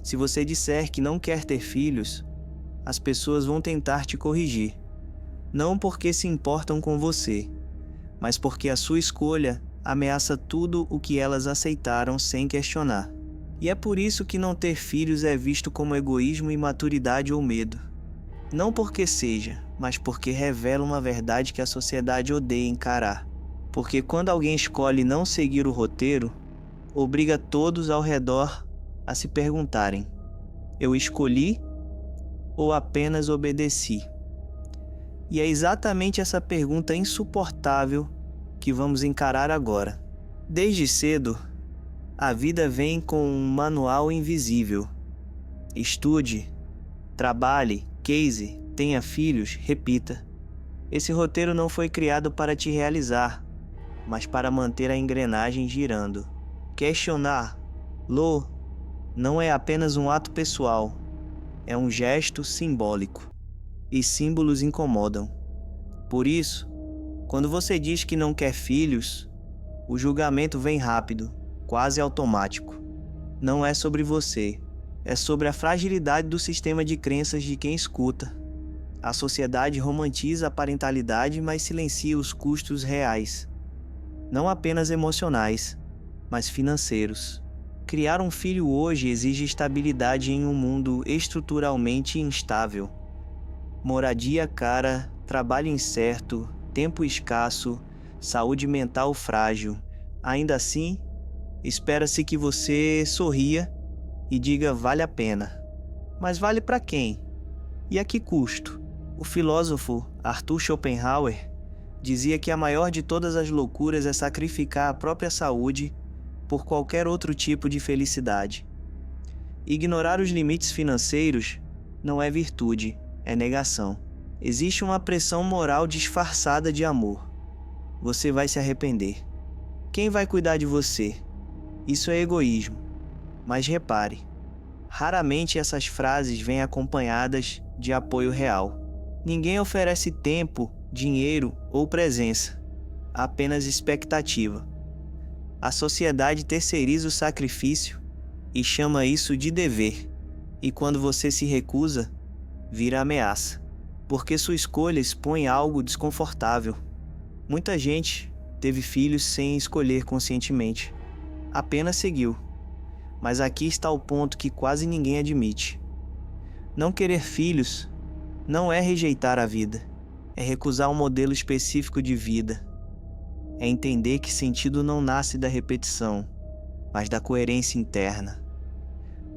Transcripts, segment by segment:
Se você disser que não quer ter filhos, as pessoas vão tentar te corrigir. Não porque se importam com você, mas porque a sua escolha ameaça tudo o que elas aceitaram sem questionar. E é por isso que não ter filhos é visto como egoísmo, imaturidade ou medo. Não porque seja, mas porque revela uma verdade que a sociedade odeia encarar. Porque quando alguém escolhe não seguir o roteiro, obriga todos ao redor a se perguntarem: eu escolhi ou apenas obedeci? E é exatamente essa pergunta insuportável que vamos encarar agora. Desde cedo, a vida vem com um manual invisível. Estude, trabalhe, case, tenha filhos, repita. Esse roteiro não foi criado para te realizar, mas para manter a engrenagem girando. Questioná-lo não é apenas um ato pessoal, é um gesto simbólico. E símbolos incomodam. Por isso, quando você diz que não quer filhos, o julgamento vem rápido, quase automático. Não é sobre você, é sobre a fragilidade do sistema de crenças de quem escuta. A sociedade romantiza a parentalidade, mas silencia os custos reais. Não apenas emocionais, mas financeiros. Criar um filho hoje exige estabilidade em um mundo estruturalmente instável. Moradia cara, trabalho incerto, tempo escasso, saúde mental frágil. Ainda assim, espera-se que você sorria e diga vale a pena. Mas vale para quem? E a que custo? O filósofo Arthur Schopenhauer dizia que a maior de todas as loucuras é sacrificar a própria saúde por qualquer outro tipo de felicidade. Ignorar os limites financeiros não é virtude, é negação. Existe uma pressão moral disfarçada de amor. Você vai se arrepender. Quem vai cuidar de você? Isso é egoísmo. Mas repare, raramente essas frases vêm acompanhadas de apoio real. Ninguém oferece tempo, dinheiro ou presença, apenas expectativa. A sociedade terceiriza o sacrifício e chama isso de dever. E quando você se recusa, vira ameaça, porque sua escolha expõe algo desconfortável. Muita gente teve filhos sem escolher conscientemente, apenas seguiu. Mas aqui está o ponto que quase ninguém admite. Não querer filhos não é rejeitar a vida, é recusar um modelo específico de vida. É entender que sentido não nasce da repetição, mas da coerência interna.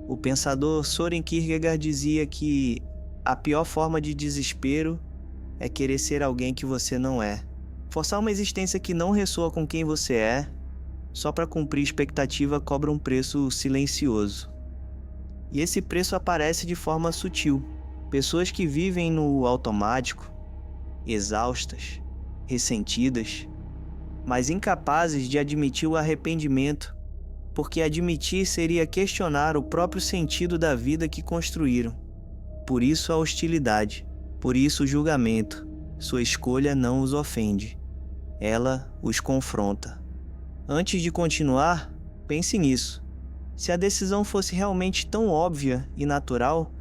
O pensador Soren Kierkegaard dizia que a pior forma de desespero é querer ser alguém que você não é. Forçar uma existência que não ressoa com quem você é, só para cumprir expectativa, cobra um preço silencioso. E esse preço aparece de forma sutil. Pessoas que vivem no automático, exaustas, ressentidas, mas incapazes de admitir o arrependimento, porque admitir seria questionar o próprio sentido da vida que construíram. Por isso a hostilidade, por isso o julgamento. Sua escolha não os ofende, ela os confronta. Antes de continuar, pense nisso. Se a decisão fosse realmente tão óbvia e natural,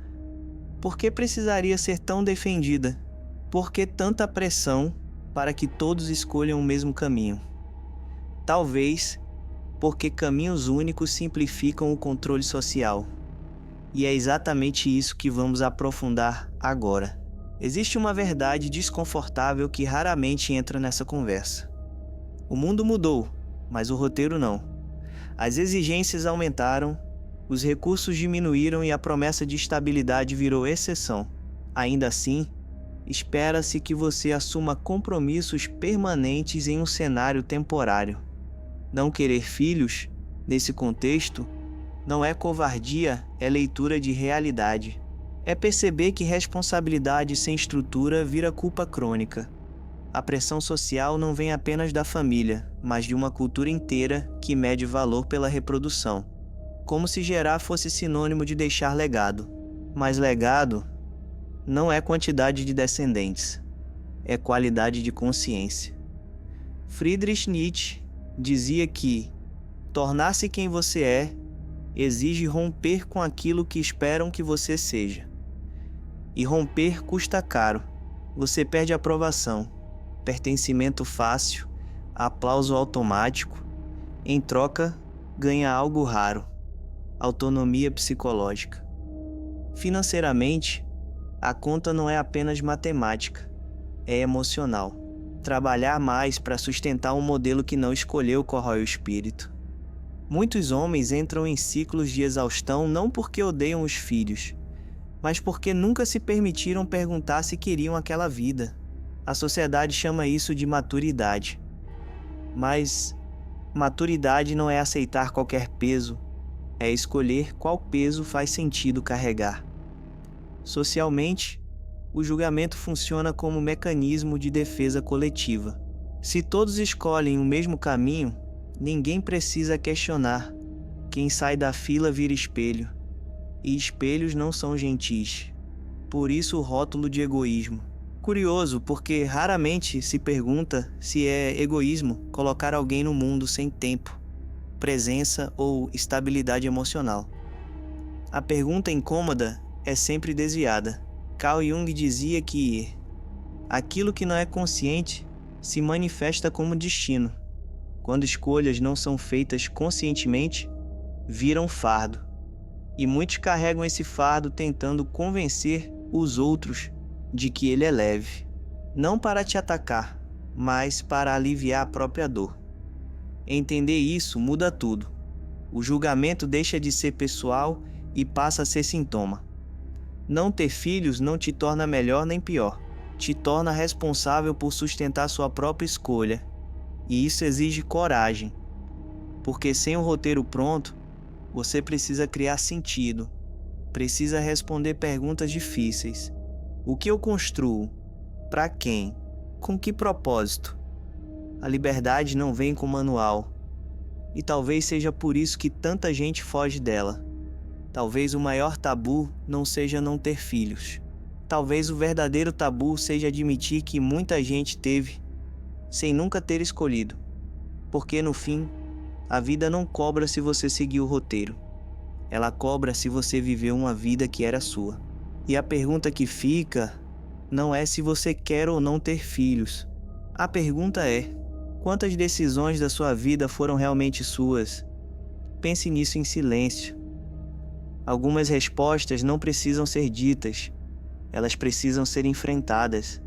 por que precisaria ser tão defendida? Por que tanta pressão para que todos escolham o mesmo caminho? Talvez porque caminhos únicos simplificam o controle social. E é exatamente isso que vamos aprofundar agora. Existe uma verdade desconfortável que raramente entra nessa conversa. O mundo mudou, mas o roteiro não. As exigências aumentaram, os recursos diminuíram e a promessa de estabilidade virou exceção. Ainda assim, espera-se que você assuma compromissos permanentes em um cenário temporário. Não querer filhos, nesse contexto, não é covardia, é leitura de realidade. É perceber que responsabilidade sem estrutura vira culpa crônica. A pressão social não vem apenas da família, mas de uma cultura inteira que mede valor pela reprodução. Como se gerar fosse sinônimo de deixar legado. Mas legado não é quantidade de descendentes, é qualidade de consciência. Friedrich Nietzsche dizia que tornar-se quem você é exige romper com aquilo que esperam que você seja. E romper custa caro. Você perde aprovação, pertencimento fácil, aplauso automático. Em troca, ganha algo raro: autonomia psicológica. Financeiramente, a conta não é apenas matemática, é emocional. Trabalhar mais para sustentar um modelo que não escolheu corrói o espírito. Muitos homens entram em ciclos de exaustão não porque odeiam os filhos, mas porque nunca se permitiram perguntar se queriam aquela vida. A sociedade chama isso de maturidade. Mas maturidade não é aceitar qualquer peso, é escolher qual peso faz sentido carregar. Socialmente, o julgamento funciona como mecanismo de defesa coletiva. Se todos escolhem o mesmo caminho, ninguém precisa questionar. Quem sai da fila vira espelho, e espelhos não são gentis. Por isso o rótulo de egoísmo. Curioso, porque raramente se pergunta se é egoísmo colocar alguém no mundo sem tempo, presença ou estabilidade emocional. A pergunta incômoda é sempre desviada. Carl Jung dizia que aquilo que não é consciente se manifesta como destino. Quando escolhas não são feitas conscientemente, viram fardo. E muitos carregam esse fardo tentando convencer os outros de que ele é leve. Não para te atacar, mas para aliviar a própria dor. Entender isso muda tudo. O julgamento deixa de ser pessoal e passa a ser sintoma. Não ter filhos não te torna melhor nem pior. Te torna responsável por sustentar sua própria escolha. E isso exige coragem. Porque sem o roteiro pronto, você precisa criar sentido. Precisa responder perguntas difíceis. O que eu construo? Para quem? Com que propósito? A liberdade não vem com manual. E talvez seja por isso que tanta gente foge dela. Talvez o maior tabu não seja não ter filhos. Talvez o verdadeiro tabu seja admitir que muita gente teve, sem nunca ter escolhido. Porque no fim, a vida não cobra se você seguir o roteiro. Ela cobra se você viveu uma vida que era sua. E a pergunta que fica não é se você quer ou não ter filhos. A pergunta é: quantas decisões da sua vida foram realmente suas? Pense nisso em silêncio. Algumas respostas não precisam ser ditas, elas precisam ser enfrentadas.